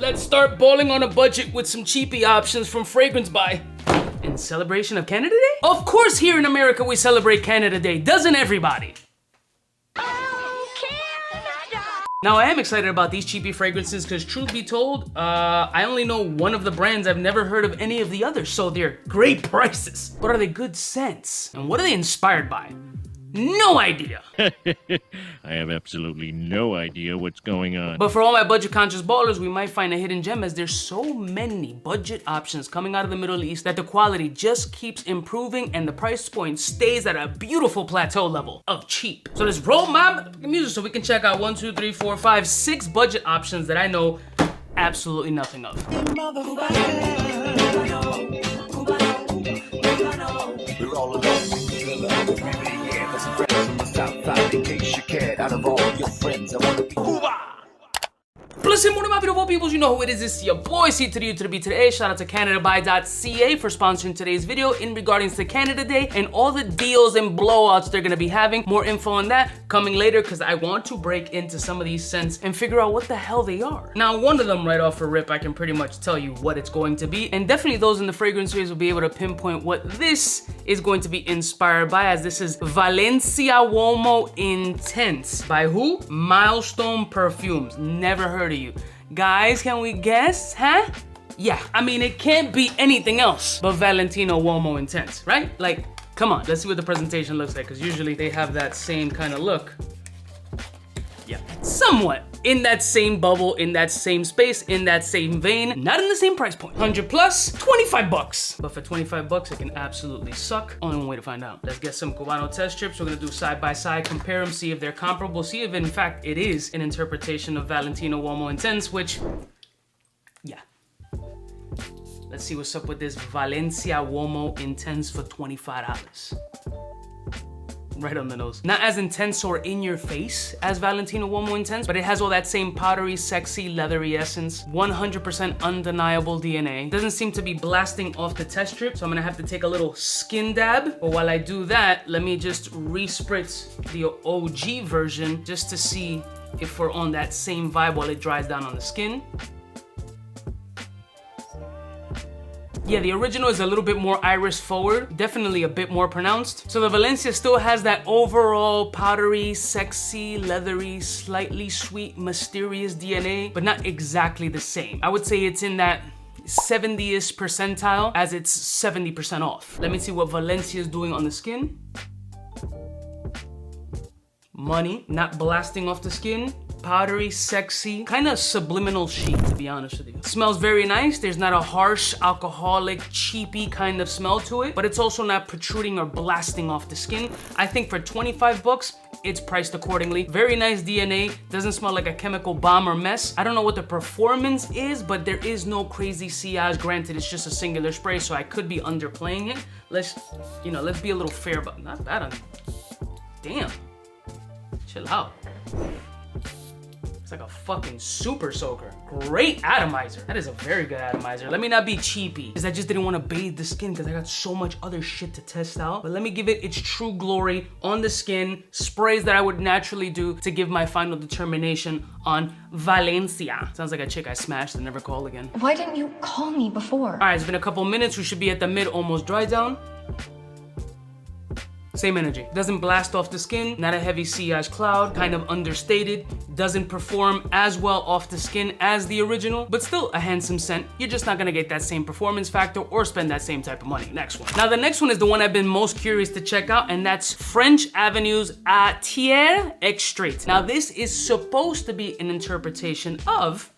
let's start balling on a budget with some cheapie options from FragranceBuy. In celebration of Canada Day? Of course here in America we celebrate Canada Day, doesn't everybody? Now I am excited about these cheapie fragrances because truth be told, I only know one of the brands. I've never heard of any of the others, so they're great prices. But are they good scents? And what are they inspired by? No idea. I have absolutely no idea what's going on. But for all my budget conscious ballers, we might find a hidden gem as there's so many budget options coming out of the Middle East that the quality just keeps improving and the price point stays at a beautiful plateau level of cheap. So let's roll my music so we can check out 1, 2, 3, 4, 5, 6 budget options that I know absolutely nothing of. We're all alone. In case you cared, out of all your friends, I want to be Listen, one of my beautiful peoples, you know who it is. It's your boy, 𝐷𝐸𝐿𝐷𝐸. Shout out to CanadaBuy.ca for sponsoring today's video in regards to Canada Day and all the deals and blowouts they're gonna be having. More info on that coming later because I want to break into some of these scents and figure out what the hell they are. Now, one of them right off a rip, I can pretty much tell you what it's going to be. And definitely those in the fragrance series will be able to pinpoint what this is going to be inspired by, as this is Valencia Uomo Intense. By who? Milestone Perfumes. Never heard of you. Guys, can we guess, huh? Yeah, I mean, it can't be anything else but Valentino Uomo Intense, right? Like, come on, let's see what the presentation looks like, because usually they have that same kind of look. Yeah, somewhat in that same bubble, in that same space, in that same vein, not in the same price point. 100 plus, 25 bucks. But for 25 bucks, it can absolutely suck. Only one way to find out. Let's get some Cubano test strips. We're gonna do side by side, compare them, see if they're comparable, see if in fact it is an interpretation of Valentino Uomo Intense, which, yeah. Let's see what's up with this Valencia Uomo Intense for $25. Right on the nose. Not as intense or in your face as Valentino Uomo Intense, but it has all that same powdery, sexy, leathery essence. 100% undeniable DNA. Doesn't seem to be blasting off the test strip, so I'm gonna have to take a little skin dab. But while I do that, let me just re-spritz the OG version just to see if we're on that same vibe while it dries down on the skin. Yeah, the original is a little bit more iris forward, definitely a bit more pronounced. So the Valencia still has that overall powdery, sexy, leathery, slightly sweet, mysterious DNA, but not exactly the same. I would say it's in that 70th percentile as it's 70% off. Let me see what Valencia is doing on the skin. Money, not blasting off the skin. Powdery, sexy, kind of subliminal chic, to be honest with you. It smells very nice. There's not a harsh, alcoholic, cheapy kind of smell to it, but it's also not protruding or blasting off the skin. I think for 25 bucks, it's priced accordingly. Very nice DNA, doesn't smell like a chemical bomb or mess. I don't know what the performance is, but there is no crazy sillage. Granted, it's just a singular spray, so I could be underplaying it. Let's be a little fair, but not bad on. Damn, chill out. It's like a fucking super soaker. Great atomizer. That is a very good atomizer. Let me not be cheapy, because I just didn't want to bathe the skin because I got so much other shit to test out. But let me give it its true glory on the skin. Sprays that I would naturally do to give my final determination on Valencia. Sounds like a chick I smashed and never call again. Why didn't you call me before? All right, it's been a couple minutes. We should be at the mid, almost dry down. Same energy. Doesn't blast off the skin, not a heavy sillage cloud, kind of understated, doesn't perform as well off the skin as the original, but still a handsome scent. You're just not gonna get that same performance factor or spend that same type of money. Next one. Now the next one is the one I've been most curious to check out, and that's French Avenue's 𝐼𝐸 Extrait. Now this is supposed to be an interpretation of,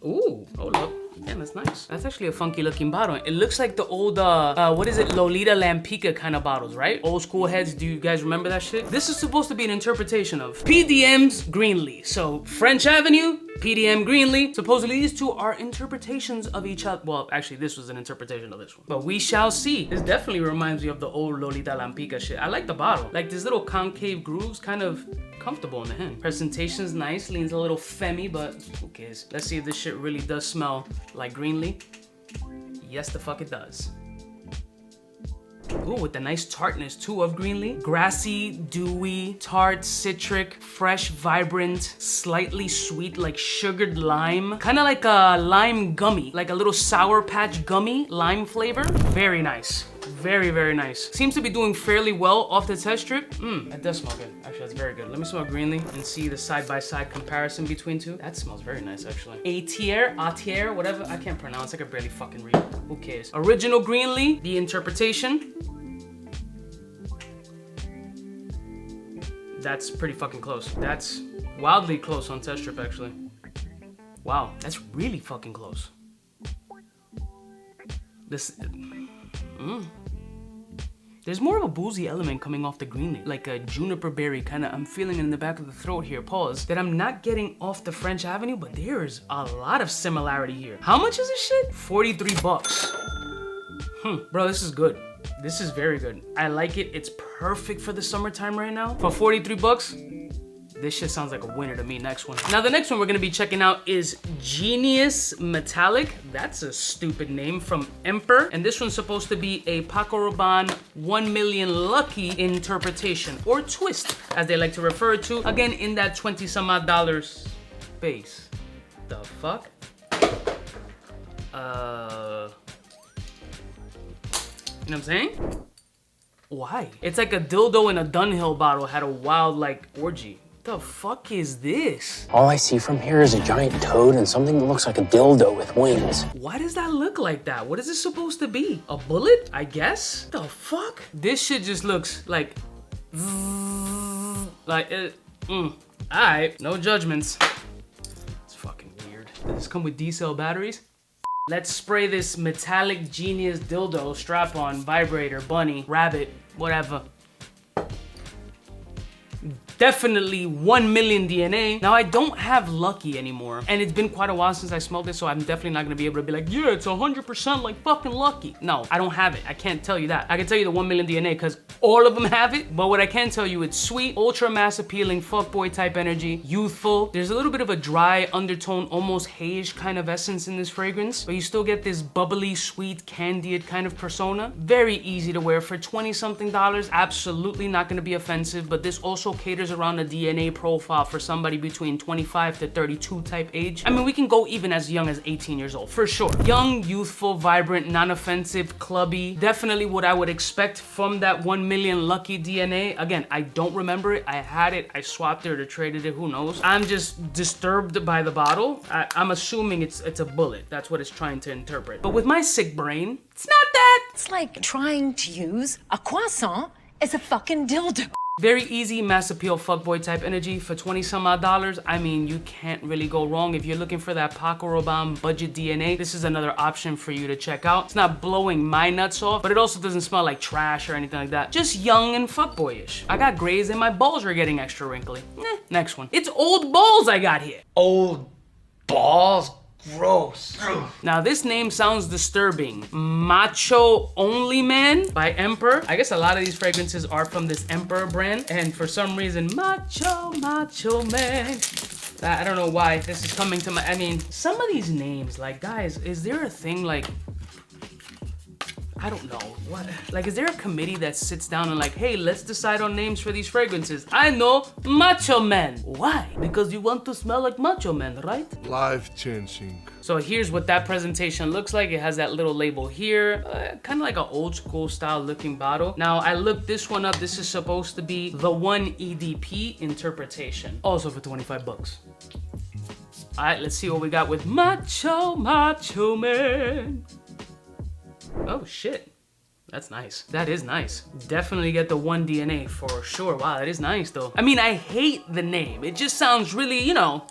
ooh, hold up. Damn, that's nice. That's actually a funky looking bottle. It looks like the old, what is it? Lolita Lampica kind of bottles, right? Old school heads, do you guys remember that shit? This is supposed to be an interpretation of PDM's Greenlee. So French Avenue, PDM Greenlee. Supposedly these two are interpretations of each other. Well, actually this was an interpretation of this one. But we shall see. This definitely reminds me of the old Lolita Lampica shit. I like the bottle. Like this little concave grooves, kind of comfortable in the hand. Presentation's nice, leans a little femmy, but who cares? Let's see if this shit really does smell like Greenlee. Yes, the fuck it does. Ooh, with the nice tartness too of Greenlee. Grassy, dewy, tart, citric, fresh, vibrant, slightly sweet, like sugared lime. Kind of like a lime gummy, like a little Sour Patch gummy lime flavor. Very nice. Very, very nice. Seems to be doing fairly well off the test strip. That does smell good. Actually, that's very good. Let me smell Greenlee and see the side-by-side comparison between two. That smells very nice, actually. 𝐻𝐼𝐿𝐻𝐿𝐻, whatever. I can't pronounce. I can barely fucking read. Who cares? Original Greenlee, the interpretation. That's pretty fucking close. That's wildly close on test strip, actually. Wow, that's really fucking close. This... There's more of a boozy element coming off the Greenlee, like a juniper berry kind of. I'm feeling it in the back of the throat here, pause, that I'm not getting off the French Avenue, but there's a lot of similarity here. How much is this shit? 43 bucks. Bro, this is good. This is very good. I like it. It's perfect for the summertime right now. For 43 bucks, this shit sounds like a winner to me. Next one. Now the next one we're gonna be checking out is Genius Metallic. That's a stupid name, from Emperor. And this one's supposed to be a Paco Rabanne 1 million lucky interpretation, or twist, as they like to refer to. Again, in that 20 some odd dollars space. The fuck? You know what I'm saying? Why? It's like a dildo in a Dunhill bottle had a wild, like, orgy. The fuck is this? All I see from here is a giant toad and something that looks like a dildo with wings. Why does that look like that? What is this supposed to be? A bullet, I guess? The fuck? This shit just looks like... Alright, no judgments. It's fucking weird. Does this come with D-cell batteries? Let's spray this metallic Genius dildo, strap-on, vibrator, bunny, rabbit, whatever. Definitely 1 million DNA. Now I don't have Lucky anymore, and it's been quite a while since I smelled it, so I'm definitely not gonna be able to be like, yeah, it's 100% like fucking Lucky. No, I don't have it. I can't tell you that. I can tell you the 1 million DNA because all of them have it, but what I can tell you, it's sweet, ultra mass appealing, fuckboy type energy, youthful. There's a little bit of a dry undertone, almost haze kind of essence in this fragrance, but you still get this bubbly, sweet, candied kind of persona. Very easy to wear for 20 something dollars. Absolutely not gonna be offensive, but this also caters around a DNA profile for somebody between 25 to 32 type age. I mean, we can go even as young as 18 years old, for sure. Young, youthful, vibrant, non-offensive, clubby. Definitely what I would expect from that 1 million lucky DNA. Again, I don't remember it. I had it, I swapped it or traded it, who knows. I'm just disturbed by the bottle. I'm assuming it's a bullet. That's what it's trying to interpret. But with my sick brain, it's not that. It's like trying to use a croissant as a fucking dildo. Very easy mass appeal fuckboy type energy for 20 some odd dollars. I mean, you can't really go wrong. If you're looking for that Paco Rabanne budget DNA, this is another option for you to check out. It's not blowing my nuts off, but it also doesn't smell like trash or anything like that. Just young and fuckboyish. I got grays and my balls are getting extra wrinkly. Next one. It's old balls I got here. Old balls? Gross. Now this name sounds disturbing. Macho Only Man by Emperor. I guess a lot of these fragrances are from this Emperor brand, and for some reason, Macho Man. I don't know why this is coming to my, I mean, some of these names, like, guys, is there a thing like, I don't know, what? Like, is there a committee that sits down and like, hey, let's decide on names for these fragrances? I know, Macho Man. Why? Because you want to smell like Macho Man, right? Life-changing. So here's what that presentation looks like. It has that little label here, kind of like an old school style looking bottle. Now, I looked this one up. This is supposed to be the 1 EDP interpretation. Also for 25 bucks. All right, let's see what we got with Macho Man. Oh shit, that's nice. That is nice. Definitely get the 1 DNA for sure. Wow, that is nice though. I mean, I hate the name. It just sounds really, you know,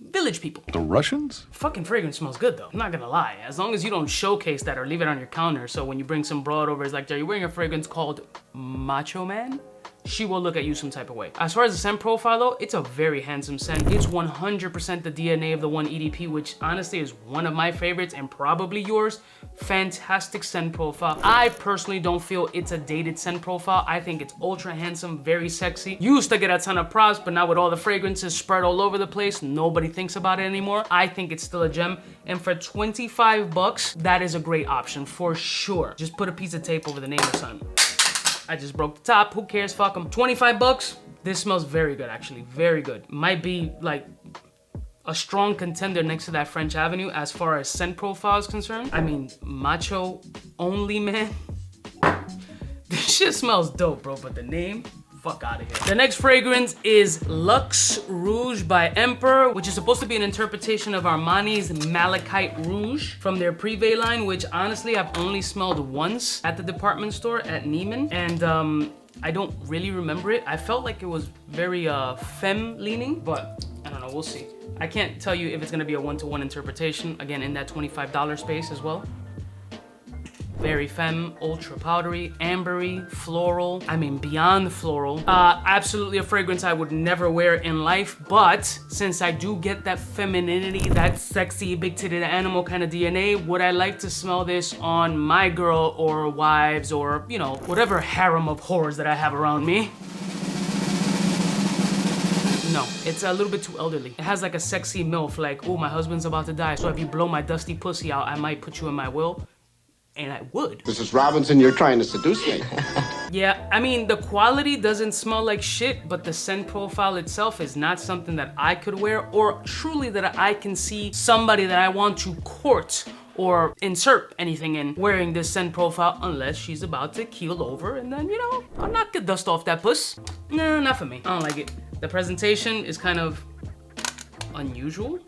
village people. The Russians? Fucking fragrance smells good though. I'm not gonna lie. As long as you don't showcase that or leave it on your counter, so when you bring some broad over, it's like, are you wearing a fragrance called Macho Man? she will look at you some type of way. As far as the scent profile though, it's a very handsome scent. It's 100% the DNA of the one EDP, which honestly is one of my favorites and probably yours. Fantastic scent profile. I personally don't feel it's a dated scent profile. I think it's ultra handsome, very sexy. Used to get a ton of props, but now with all the fragrances spread all over the place, nobody thinks about it anymore. I think it's still a gem. And for 25 bucks, that is a great option for sure. Just put a piece of tape over the name or something. I just broke the top, who cares, fuck them. 25 bucks, this smells very good actually, very good. Might be like a strong contender next to that French Avenue as far as scent profile is concerned. I mean, macho only, man. This shit smells dope, bro, but the name, fuck out of here. The next fragrance is Lux Rouge by Emperor, which is supposed to be an interpretation of Armani's Malachite Rouge from their Privé line, which honestly I've only smelled once at the department store at Neiman, and I don't really remember it. I felt like it was very femme leaning, but I don't know, we'll see. I can't tell you if it's gonna be a one-to-one interpretation, again in that $25 space as well. Very femme, ultra powdery, ambery, floral. I mean, beyond floral. Absolutely a fragrance I would never wear in life, but since I do get that femininity, that sexy, big-titted animal kind of DNA, would I like to smell this on my girl or wives or, you know, whatever harem of whores that I have around me? No, it's a little bit too elderly. It has like a sexy MILF, like, oh, my husband's about to die, so if you blow my dusty pussy out, I might put you in my will. And I would. Mrs. Robinson, you're trying to seduce me. Yeah, I mean, the quality doesn't smell like shit, but the scent profile itself is not something that I could wear or truly that I can see somebody that I want to court or insert anything in wearing this scent profile unless she's about to keel over and then, you know, I'll knock the dust off that puss. Nah, not for me. I don't like it. The presentation is kind of unusual.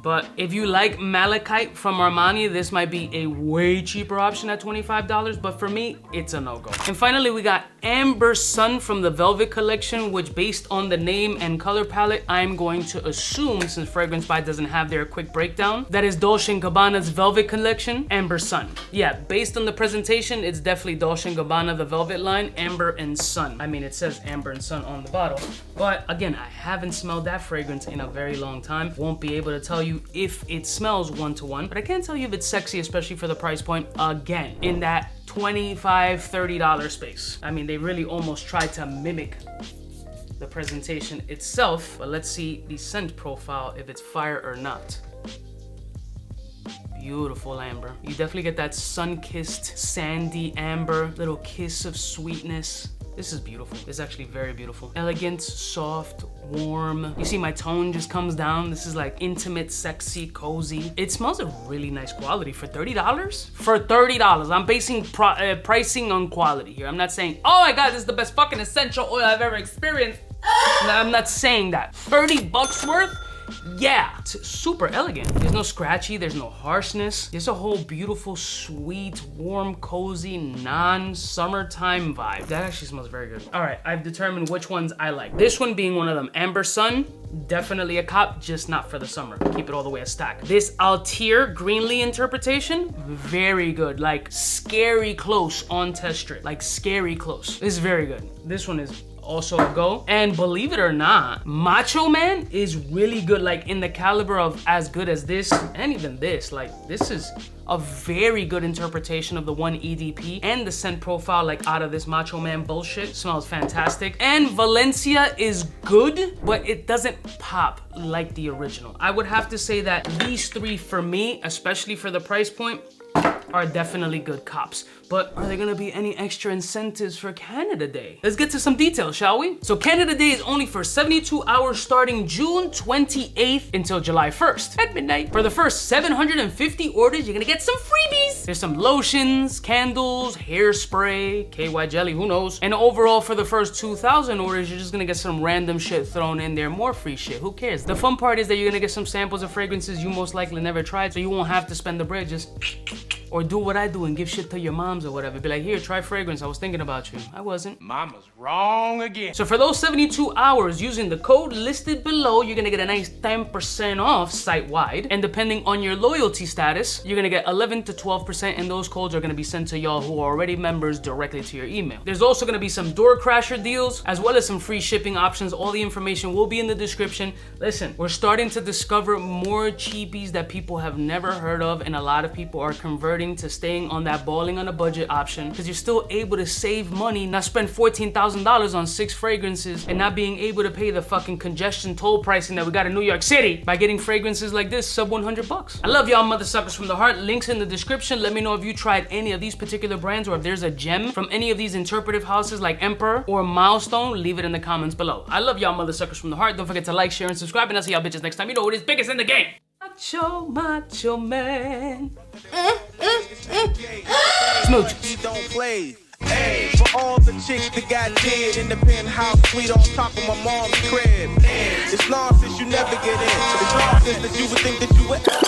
But if you like Malachite from Armani, this might be a way cheaper option at $25, but for me, it's a no-go. And finally, we got Amber Sun from the Velvet collection, which based on the name and color palette, I'm going to assume, since FragranceBuy doesn't have their quick breakdown, that is Dolce & Gabbana's Velvet collection, Amber Sun. Yeah, based on the presentation, it's definitely Dolce & Gabbana, the Velvet line, Amber and Sun. I mean, it says Amber and Sun on the bottle. But again, I haven't smelled that fragrance in a very long time. Won't be able to tell you if it smells one-to-one, but I can tell you if it's sexy, especially for the price point, again, in that $25, $30 space. I mean, they really almost tried to mimic the presentation itself, but let's see the scent profile, if it's fire or not. Beautiful amber. You definitely get that sun-kissed, sandy amber, little kiss of sweetness. This is beautiful. This is actually very beautiful. Elegant, soft, warm. You see my tone just comes down. This is like intimate, sexy, cozy. It smells of really nice quality for $30? For $30. I'm basing pricing on quality here. I'm not saying, oh my God, this is the best fucking essential oil I've ever experienced. No, I'm not saying that. 30 bucks worth? Yeah, it's super elegant. There's no scratchy, there's no harshness. There's a whole beautiful, sweet, warm, cozy, non-summertime vibe. That actually smells very good. All right, I've determined which ones I like. This one being one of them. Amber Sun, definitely a cop, just not for the summer. Keep it all the way a stack. This 𝐼𝐸 Greenlee interpretation, very good. Like scary close on test strip. Like scary close. This is very good. This one is also a go. And believe it or not, Macho Man is really good, like in the caliber of as good as this and even this. Like this is a very good interpretation of the one EDP and the scent profile, like out of this Macho Man bullshit. Smells fantastic. And Valencia is good, but it doesn't pop like the original. I would have to say that these three for me, especially for the price point, are definitely good cops. But are there gonna be any extra incentives for Canada Day? Let's get to some details, shall we? So Canada Day is only for 72 hours starting June 28th until July 1st at midnight. For the first 750 orders, you're gonna get some freebies. There's some lotions, candles, hairspray, KY jelly, who knows? And overall, for the first 2,000 orders, you're just gonna get some random shit thrown in there, more free shit, who cares? The fun part is that you're gonna get some samples of fragrances you most likely never tried, so you won't have to spend the bread, just Or do what I do and give shit to your moms or whatever. Be like, here, try fragrance. I was thinking about you. I wasn't. Mama's wrong again. So for those 72 hours, using the code listed below, you're gonna get a nice 10% off site-wide. And depending on your loyalty status, you're gonna get 11 to 12%, and those codes are gonna be sent to y'all who are already members directly to your email. There's also gonna be some door crasher deals, as well as some free shipping options. All the information will be in the description. Listen, we're starting to discover more cheapies that people have never heard of, and a lot of people are converting to staying on that balling on a budget option, because you're still able to save money, not spend $14,000 on 6 fragrances, and not being able to pay the fucking congestion toll pricing that we got in New York City by getting fragrances like this sub $100. I love y'all mother suckers from the heart. Links in the description. Let me know if you tried any of these particular brands, or if there's a gem from any of these interpretive houses like Emperor or Milestone. Leave it in the comments below. I love y'all mother suckers from the heart. Don't forget to like, share, and subscribe, and I'll see y'all bitches next time. You know who it is, biggest in the game. Macho Man. Smooches. Don't play. Hey, for all the chicks that got dead in the penthouse suite on top of my mom's crib. It's nonsense you never get in. It's nonsense that you would think that you would.